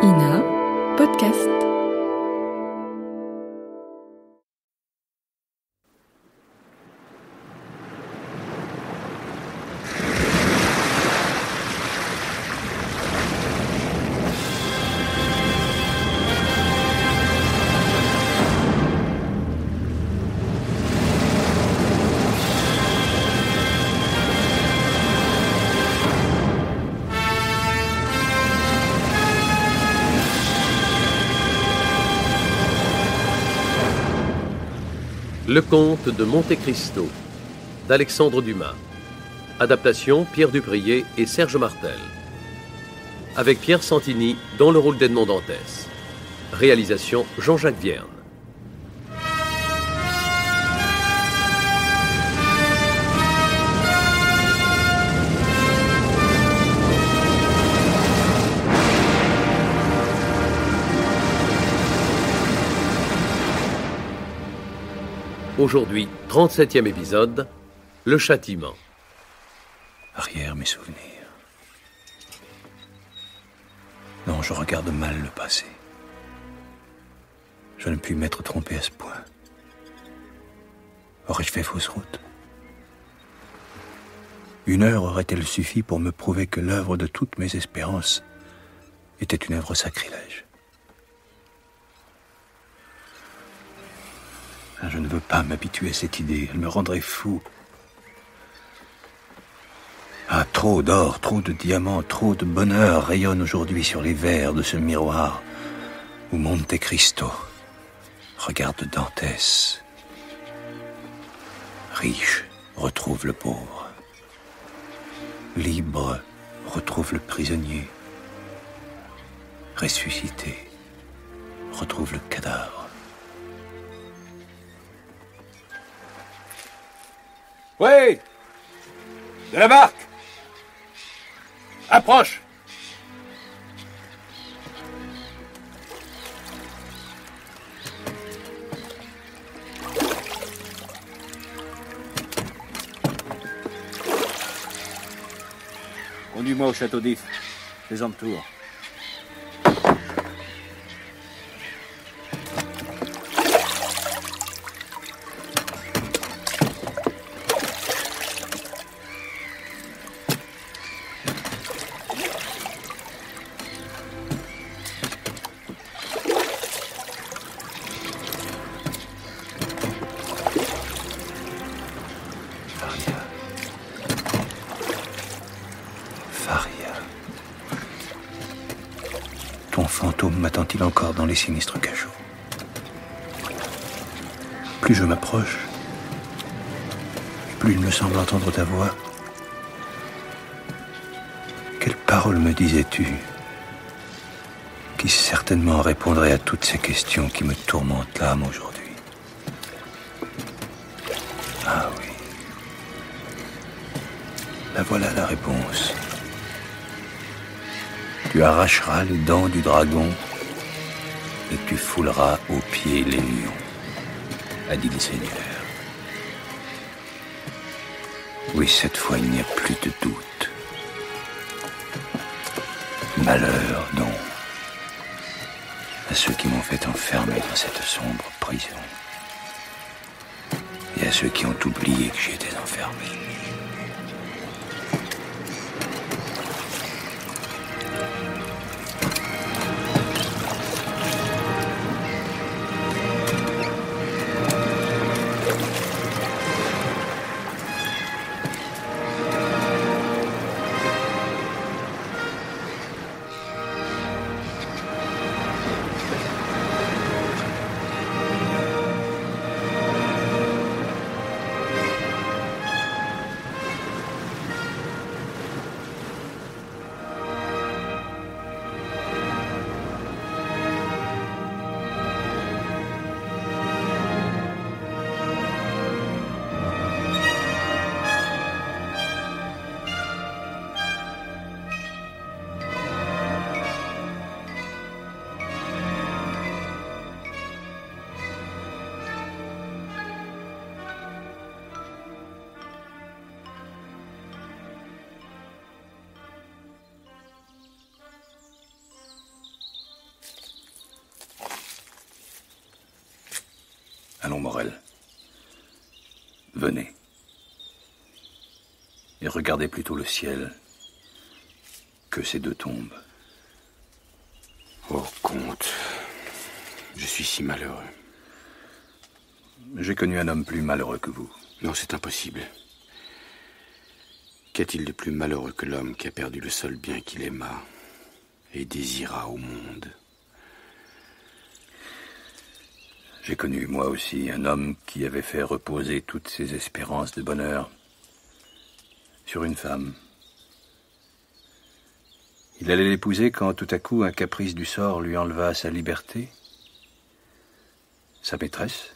Ina Podcast. Le Comte de Monte Cristo d'Alexandre Dumas. Adaptation Pierre Duprier et Serge Martel. Avec Pierre Santini dans le rôle d'Edmond Dantès. Réalisation Jean-Jacques Vierne. Aujourd'hui, 37e épisode, le châtiment. Arrière mes souvenirs. Non, je regarde mal le passé. Je ne puis m'être trompé à ce point. Aurais-je fait fausse route? 1 heure aurait-elle suffi pour me prouver que l'œuvre de toutes mes espérances était une œuvre sacrilège? Je ne veux pas m'habituer à cette idée, elle me rendrait fou. Ah, trop d'or, trop de diamants, trop de bonheur rayonnent aujourd'hui sur les verres de ce miroir où Monte Cristo regarde Dantès. Riche retrouve le pauvre. Libre retrouve le prisonnier. Ressuscité retrouve le cadavre. Oui! De la barque! Approche! Conduis-moi au château d'If, les entours. Ton fantôme m'attend-il encore dans les sinistres cachots? Plus je m'approche, plus il me semble entendre ta voix. Quelle parole me disais-tu, qui certainement répondrait à toutes ces questions qui me tourmentent l'âme aujourd'hui? Ah oui. La voilà la réponse. Tu arracheras les dents du dragon et tu fouleras aux pieds les lions, a dit le Seigneur. Oui, cette fois, il n'y a plus de doute. Malheur, donc, à ceux qui m'ont fait enfermer dans cette sombre prison et à ceux qui ont oublié que j'étais enfermé. Allons, Morel. Venez. Et regardez plutôt le ciel que ces deux tombes. Oh, comte, je suis si malheureux. J'ai connu un homme plus malheureux que vous. Non, c'est impossible. Qu'y-a-t-il de plus malheureux que l'homme qui a perdu le seul bien qu'il aima et désira au monde? J'ai connu, moi aussi, un homme qui avait fait reposer toutes ses espérances de bonheur sur une femme. Il allait l'épouser quand, tout à coup, un caprice du sort lui enleva sa liberté, sa maîtresse,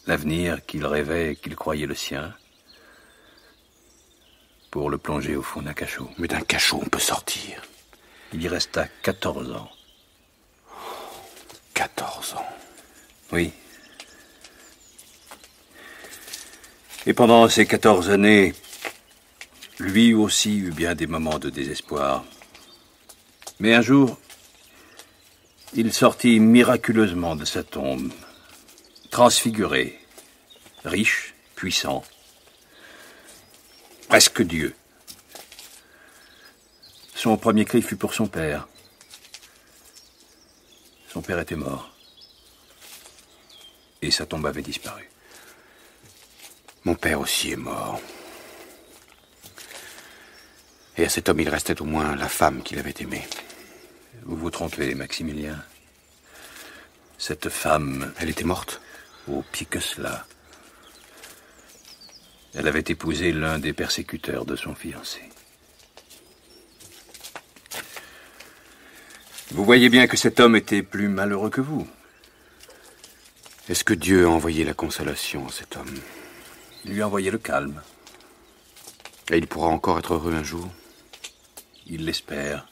l'avenir qu'il rêvait et qu'il croyait le sien, pour le plonger au fond d'un cachot. Mais d'un cachot, on peut sortir. Il y resta 14 ans. 14 ans. Oui. Et pendant ces 14 années, lui aussi eut bien des moments de désespoir. Mais un jour, il sortit miraculeusement de sa tombe, transfiguré, riche, puissant, presque Dieu. Son premier cri fut pour son père. Son père était mort. Et sa tombe avait disparu. Mon père aussi est mort. Et à cet homme, il restait au moins la femme qu'il avait aimée. Vous vous trompez, Maximilien. Cette femme... Elle était morte? Oh, pis que cela. Elle avait épousé l'un des persécuteurs de son fiancé. Vous voyez bien que cet homme était plus malheureux que vous. Est-ce que Dieu a envoyé la consolation à cet homme? Il lui a envoyé le calme. Et il pourra encore être heureux un jour? Il l'espère.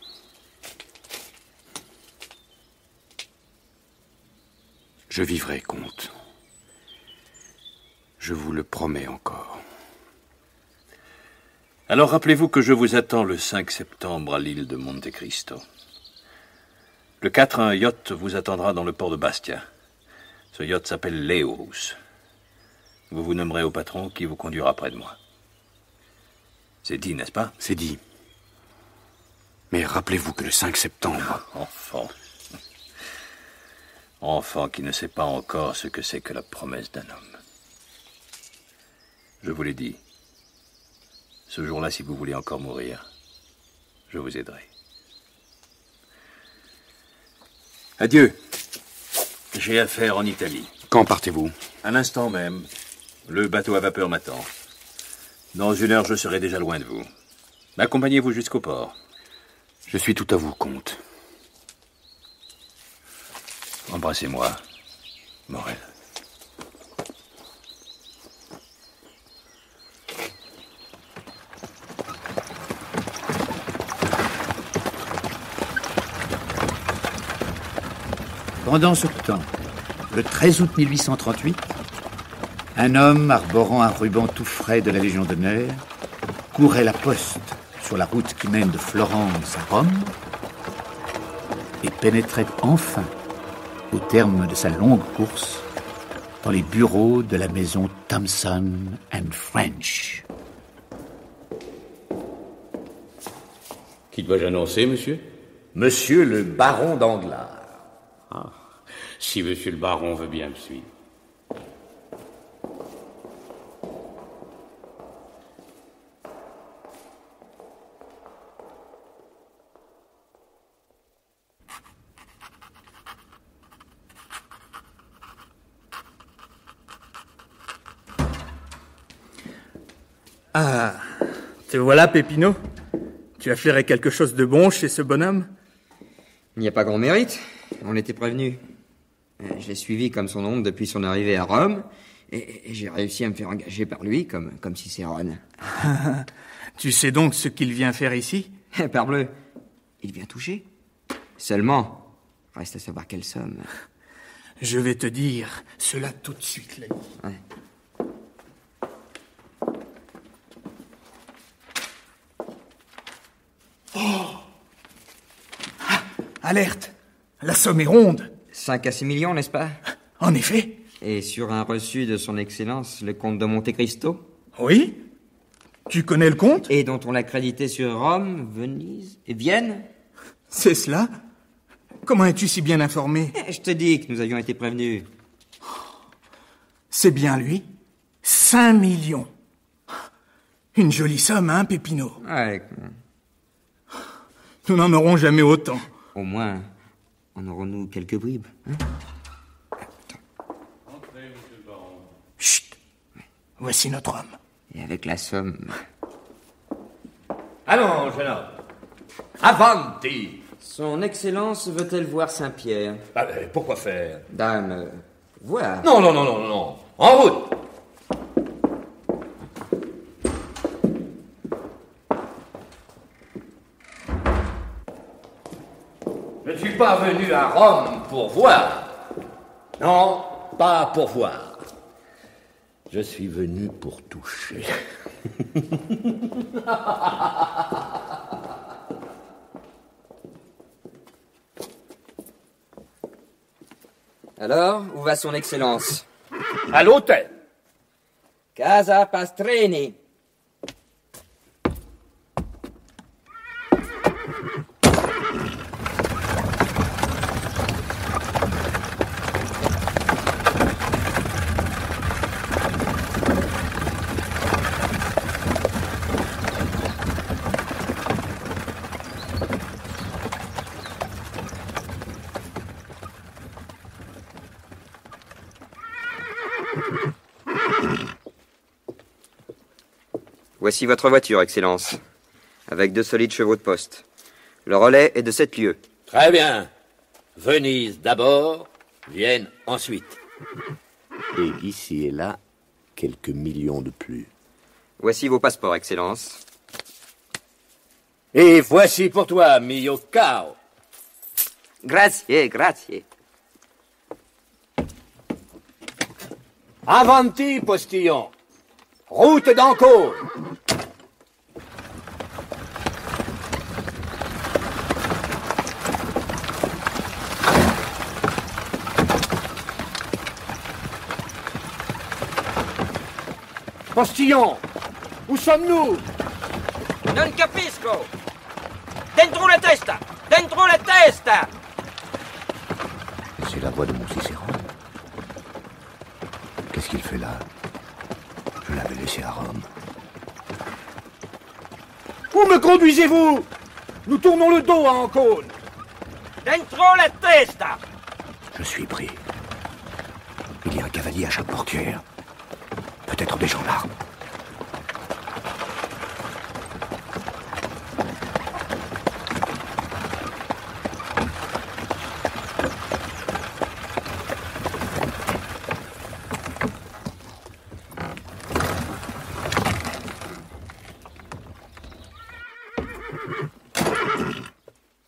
Je vivrai, comte. Je vous le promets encore. Alors rappelez-vous que je vous attends le 5 septembre à l'île de Monte Cristo. Le 4, un yacht vous attendra dans le port de Bastia. Ce yacht s'appelle Léos. Vous vous nommerez au patron qui vous conduira près de moi. C'est dit, n'est-ce pas? C'est dit. Mais rappelez-vous que le 5 septembre... Enfant. Enfant qui ne sait pas encore ce que c'est que la promesse d'un homme. Je vous l'ai dit. Ce jour-là, si vous voulez encore mourir, je vous aiderai. Adieu. J'ai affaire en Italie. Quand partez-vous? À l'instant même. Le bateau à vapeur m'attend. Dans 1 heure, je serai déjà loin de vous. M'accompagnez-vous jusqu'au port. Je suis tout à vous, comte. Embrassez-moi, Morel. Pendant ce temps, le 13 août 1838, un homme arborant un ruban tout frais de la Légion d'honneur courait la poste sur la route qui mène de Florence à Rome et pénétrait enfin, au terme de sa longue course, dans les bureaux de la maison Thompson & French. Qui dois-je annoncer, monsieur? Monsieur le baron Danglars. Ah, si monsieur le baron veut bien me suivre. Ah, te voilà, Pépinot. Tu as flairé quelque chose de bon chez ce bonhomme? Il n'y a pas grand mérite, on était prévenus. Je l'ai suivi comme son ombre depuis son arrivée à Rome, et j'ai réussi à me faire engager par lui comme Cicérone. Tu sais donc ce qu'il vient faire ici? Parbleu, il vient toucher. Seulement, reste à savoir quelle somme. Je vais te dire cela tout de suite, l'ami. Ouais. Oh! Ah, alerte! La somme est ronde. 5 à 6 millions, n'est-ce pas? En effet. Et sur un reçu de son Excellence, le comte de Monte Cristo? Oui? Tu connais le comte? Et dont on l'a crédité sur Rome, Venise et Vienne? C'est cela? Comment es-tu si bien informé? Je te dis que nous avions été prévenus. C'est bien lui? 5 millions. Une jolie somme, hein, Peppino? Ouais. Nous n'en aurons jamais autant. Au moins, en aurons-nous quelques bribes, hein? Chut! Voici notre homme. Et avec la somme... Allons, jeune homme. Avanti! Son Excellence veut-elle voir Saint-Pierre? Pourquoi faire? Dame, voir. Non. En route! Je ne suis pas venu à Rome pour voir. Non, pas pour voir. Je suis venu pour toucher. Alors, où va son Excellence? À l'hôtel. Casa Pastrini. Voici votre voiture, Excellence, avec 2 solides chevaux de poste. Le relais est de 7 lieues. Très bien. Venise d'abord, Vienne ensuite. Et ici et là, quelques millions de plus. Voici vos passeports, Excellence. Et voici pour toi, mio caro. Grazie. Avanti, postillon. Route d'Ancône. Postillon, où sommes-nous? Non capisco. Dentro la testa. Dentro la testa. C'est la voix de mon Cicéron. Qu'est-ce qu'il fait là? Je l'avais laissé à Rome. Où me conduisez-vous? Nous tournons le dos à Ancône. Dentro la testa. Je suis pris. Il y a un cavalier à chaque portière. Peut-être des gendarmes.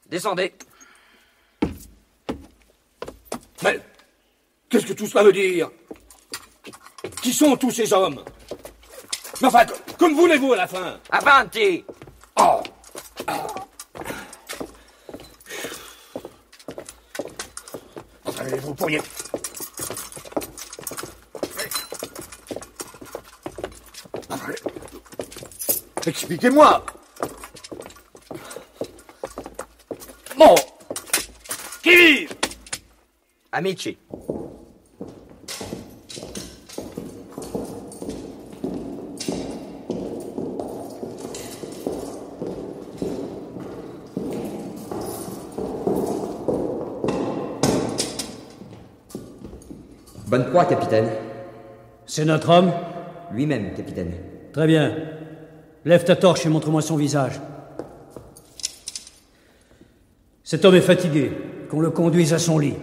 Descendez. Mais qu'est-ce que tout cela veut dire? Qui sont tous ces hommes? Mais enfin, que me voulez-vous à la fin? Avanti. Oh. Allez, vous pourriez... Expliquez-moi. Bon. Qui vive? Amici. Bonne proie, capitaine. C'est notre homme? Lui-même, capitaine. Très bien. Lève ta torche et montre-moi son visage. Cet homme est fatigué. Qu'on le conduise à son lit.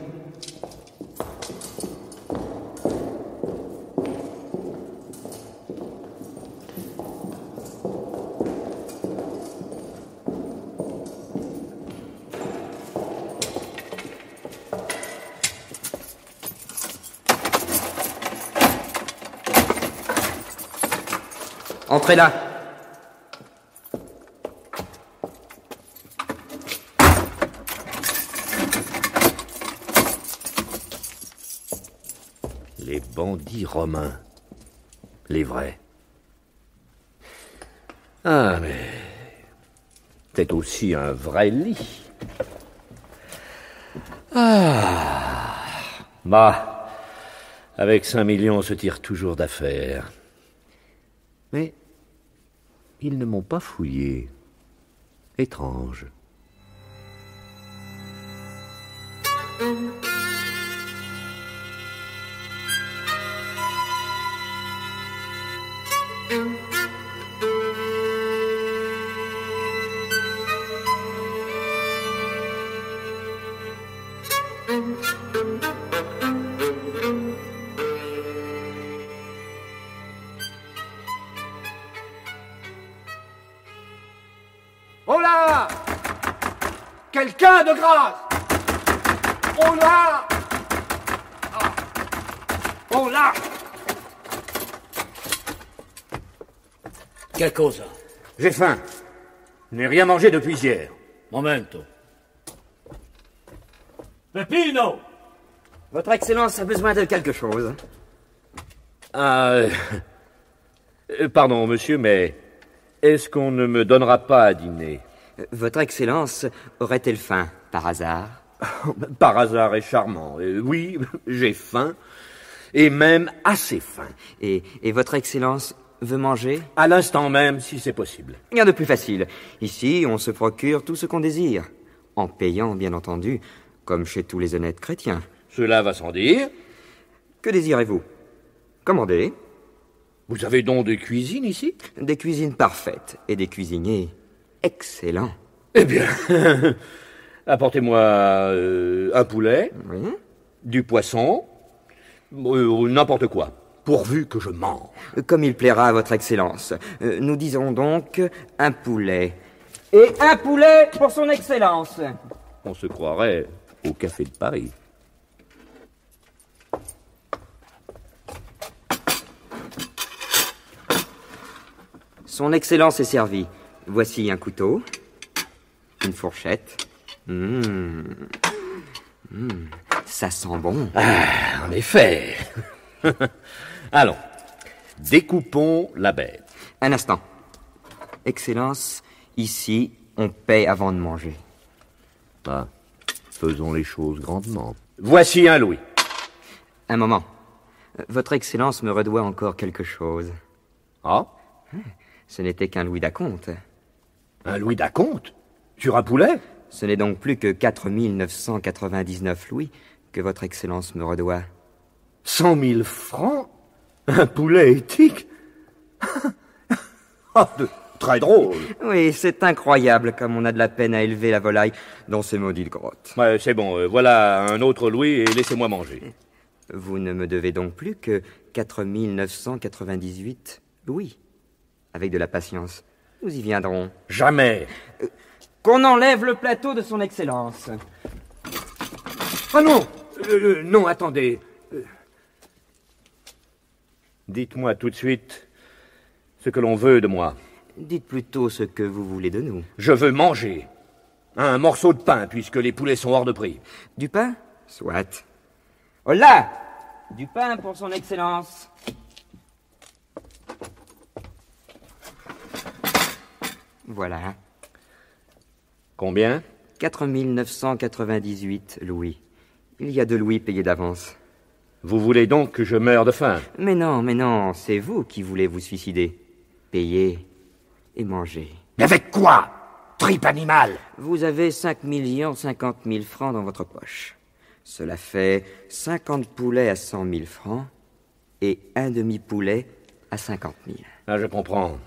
Entrez là. Les bandits romains. Les vrais. Ah, mais... c'est aussi un vrai lit. Ah... bah... avec 5 millions, on se tire toujours d'affaire. Mais... ils ne m'ont pas fouillé. Étrange. Oh là! Quelqu'un de grâce! Oh là! Oh là! Quelle cause? J'ai faim. Je n'ai rien mangé depuis hier. Momento. Peppino! Votre Excellence a besoin de quelque chose. Pardon, monsieur, mais... est-ce qu'on ne me donnera pas à dîner? Votre Excellence aurait-elle faim, par hasard? Par hasard est charmant. Oui, j'ai faim. Et même assez faim. Et votre Excellence veut manger? À l'instant même, si c'est possible. Rien de plus facile. Ici, on se procure tout ce qu'on désire. En payant, bien entendu, comme chez tous les honnêtes chrétiens. Cela va sans dire. Que désirez-vous? Commandez. Vous avez donc des cuisines ici? Des cuisines parfaites et des cuisiniers excellents. Eh bien, apportez-moi un poulet, oui, du poisson, n'importe quoi, pourvu que je mange. Comme il plaira à votre Excellence. Nous disons donc un poulet. Et un poulet pour son Excellence. On se croirait au Café de Paris. Son Excellence est servi. Voici un couteau, une fourchette. Ça sent bon. Ah, en effet. Allons, découpons la bête. Un instant. Excellence, ici, on paie avant de manger. Ah, faisons les choses grandement. Voici un louis. Un moment. Votre Excellence me redoit encore quelque chose. Ah? Ce n'était qu'un louis d'acompte. Un louis d'acompte? Sur un poulet? Ce n'est donc plus que 4 999 louis que votre Excellence me redoit. 100 000 francs? Un poulet éthique? Très drôle. Oui, c'est incroyable comme on a de la peine à élever la volaille dans ces maudites grottes. Ouais, c'est bon, voilà un autre louis et laissez-moi manger. Vous ne me devez donc plus que 4 998 louis. Avec de la patience, nous y viendrons. Jamais. Qu'on enlève le plateau de son Excellence. Ah non! Non, attendez. Dites-moi tout de suite ce que l'on veut de moi. Dites plutôt ce que vous voulez de nous. Je veux manger. Un morceau de pain, puisque les poulets sont hors de prix. Du pain? Soit. Hola! Du pain pour son Excellence. Voilà. Combien? 4 998 louis. Il y a 2 louis payés d'avance. Vous voulez donc que je meure de faim? Mais non, c'est vous qui voulez vous suicider. Payer et manger. Mais avec quoi? Tripe animal! Vous avez 5 50 000 francs dans votre poche. Cela fait 50 poulets à 100 000 francs et un demi-poulet à 50 000. Ah, je comprends.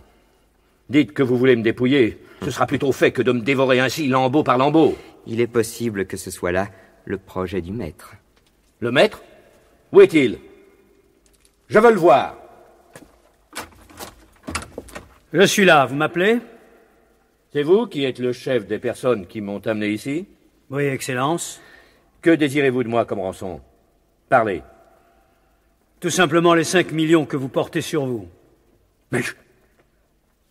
Dites que vous voulez me dépouiller. Ce sera plutôt fait que de me dévorer ainsi, lambeau par lambeau. Il est possible que ce soit là le projet du maître. Le maître? Où est-il? Je veux le voir. Je suis là, vous m'appelez? C'est vous qui êtes le chef des personnes qui m'ont amené ici? Oui, Excellence. Que désirez-vous de moi comme rançon? Parlez. Tout simplement les 5 millions que vous portez sur vous. Mais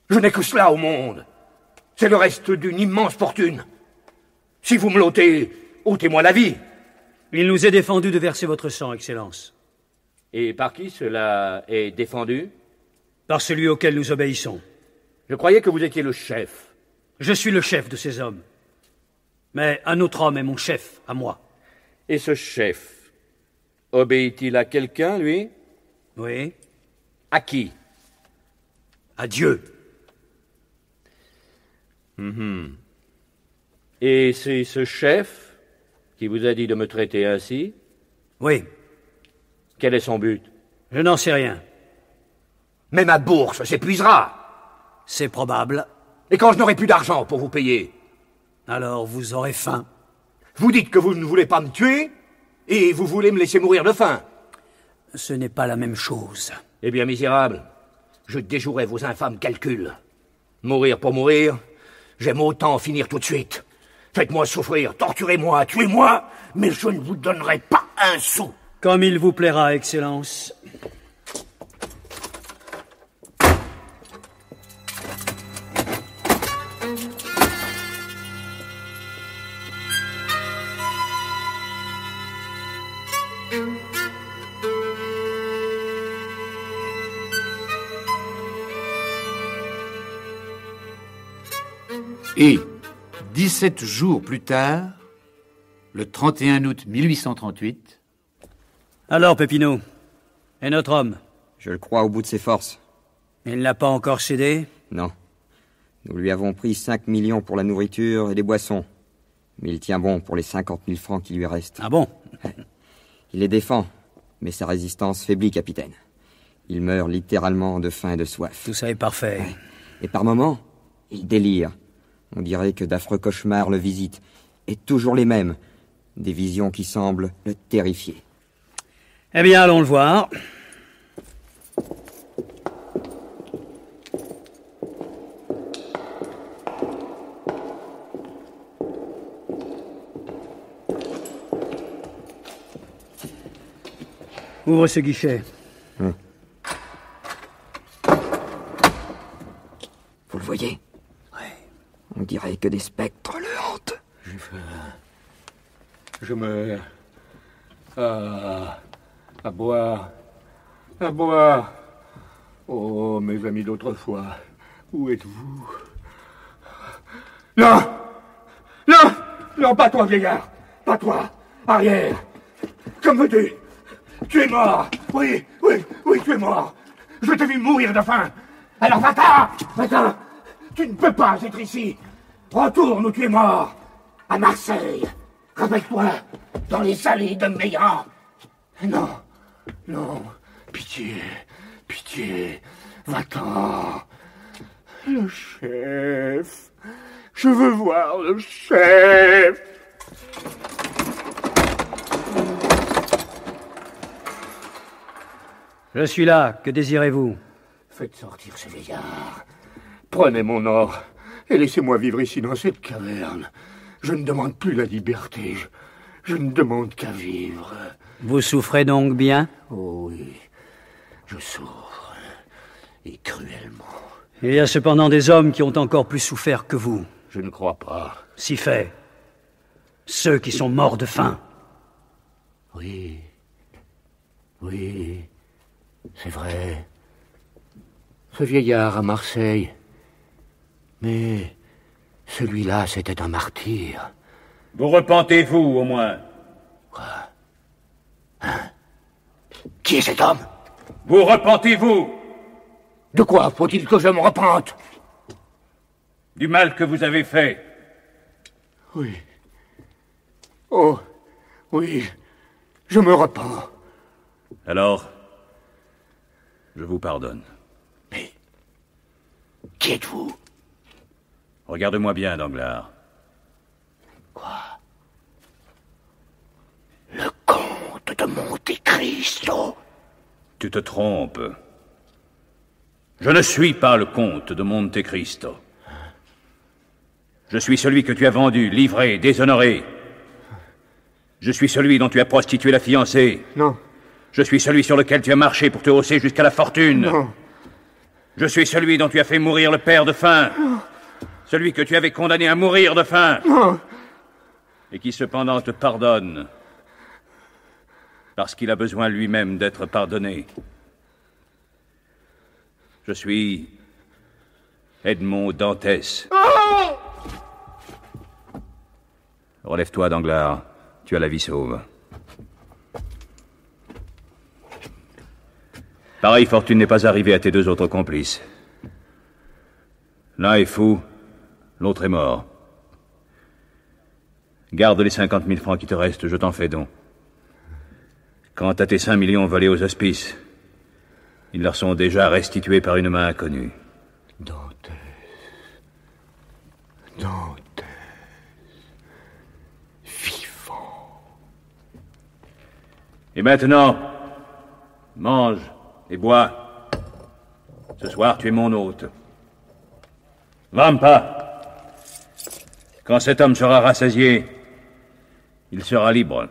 je n'ai que cela au monde. C'est le reste d'une immense fortune. Si vous me l'ôtez, ôtez-moi la vie. Il nous est défendu de verser votre sang, Excellence. Et par qui cela est défendu? Par celui auquel nous obéissons. Je croyais que vous étiez le chef. Je suis le chef de ces hommes. Mais un autre homme est mon chef, à moi. Et ce chef, obéit-il à quelqu'un, lui? Oui. À qui? À Dieu. Et c'est ce chef qui vous a dit de me traiter ainsi? Oui. Quel est son but? Je n'en sais rien. Mais ma bourse s'épuisera. C'est probable. Et quand je n'aurai plus d'argent pour vous payer? Alors vous aurez faim. Vous dites que vous ne voulez pas me tuer, et vous voulez me laisser mourir de faim. Ce n'est pas la même chose. Eh bien, misérable, je déjouerai vos infâmes calculs. Mourir pour mourir, j'aime autant finir tout de suite. Faites-moi souffrir, torturez-moi, tuez-moi, mais je ne vous donnerai pas un sou. Comme il vous plaira, Excellence. Et 17 jours plus tard, le 31 août 1838... Alors, Peppino, et notre homme? Je le crois au bout de ses forces. Il n'a pas encore cédé? Non. Nous lui avons pris 5 millions pour la nourriture et les boissons. Mais il tient bon pour les 50 000 francs qui lui restent. Ah bon? Il les défend, mais sa résistance faiblit, capitaine. Il meurt littéralement de faim et de soif. Tout ça est parfait. Et par moments, il délire. On dirait que d'affreux cauchemars le visitent. Et toujours les mêmes. Des visions qui semblent le terrifier. Eh bien, allons le voir. Ouvre ce guichet. Vous le voyez? Oui. On dirait que des spectres le hantent. J'ai faim. Je meurs. À boire. À boire. Oh, mes amis d'autrefois, où êtes-vous? Non! Non! Non, pas toi, vieillard! Pas toi! Arrière! Comme veux-tu? Tu es mort! Oui, oui, oui, tu es mort! Je t'ai vu mourir de faim! Alors va-t'en! Va-t'en! Tu ne peux pas être ici! Retourne où tu es mort! À Marseille! Rappelle-toi, dans les allées de Meillan! Non, non, pitié, pitié, va-t'en! Le chef! Je veux voir le chef! Je suis là, que désirez-vous? Faites sortir ce vieillard. Prenez mon or et laissez-moi vivre ici dans cette caverne. Je ne demande plus la liberté, je ne demande qu'à vivre. Vous souffrez donc bien? Oh oui, je souffre, et cruellement. Il y a cependant des hommes qui ont encore plus souffert que vous. Je ne crois pas. Si fait. Ceux qui sont morts de faim. Oui, oui, c'est vrai. Ce vieillard à Marseille. Mais celui-là, c'était un martyr. Vous repentez-vous, au moins? Quoi? Hein? Qui est cet homme? Vous repentez-vous? De quoi faut-il que je me repente? Du mal que vous avez fait. Oui. Oh, oui, je me repens. Alors, je vous pardonne. Mais, qui êtes-vous? Regarde-moi bien, Danglars. Quoi? Le comte de Monte Cristo? Tu te trompes. Je ne suis pas le comte de Monte Cristo. Je suis celui que tu as vendu, livré, déshonoré. Je suis celui dont tu as prostitué la fiancée. Non. Je suis celui sur lequel tu as marché pour te hausser jusqu'à la fortune. Non. Je suis celui dont tu as fait mourir le père de faim. Non. Celui que tu avais condamné à mourir de faim. Non. Et qui cependant te pardonne. parce qu'il a besoin lui-même d'être pardonné. Je suis Edmond Dantès. Relève-toi, Danglars. Tu as la vie sauve. Pareille fortune n'est pas arrivée à tes deux autres complices. L'un est fou, l'autre est mort. Garde les 50 000 francs qui te restent, je t'en fais don. Quant à tes 5 millions volés aux hospices, ils leur sont déjà restitués par une main inconnue. Dantès. Vivant. Et maintenant, mange et bois. Ce soir, tu es mon hôte. Vampa. Quand cet homme sera rassasié, il sera libre.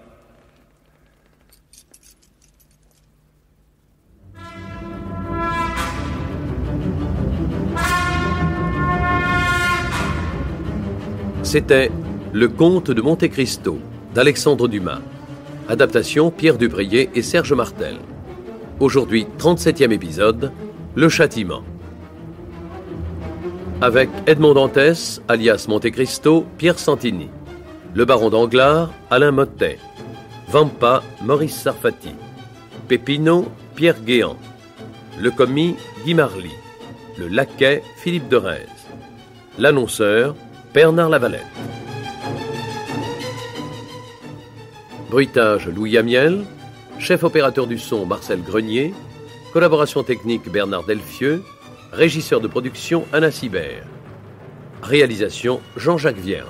C'était Le Comte de Monte Cristo d'Alexandre Dumas. Adaptation Pierre Dubrier et Serge Martel. Aujourd'hui, 37e épisode, Le Châtiment. Avec Edmond Dantès, alias Monte Cristo, Pierre Santini. Le baron Danglars, Alain Mottet. Vampa, Maurice Sarfati. Peppino, Pierre Guéant. Le commis, Guy Marly. Le laquais, Philippe de Rèze. L'annonceur, Bernard Lavalette. Bruitage, Louis Amiel. Chef opérateur du son, Marcel Grenier. Collaboration technique, Bernard Delfieux. Régisseur de production, Anna Sibert. Réalisation, Jean-Jacques Vierne.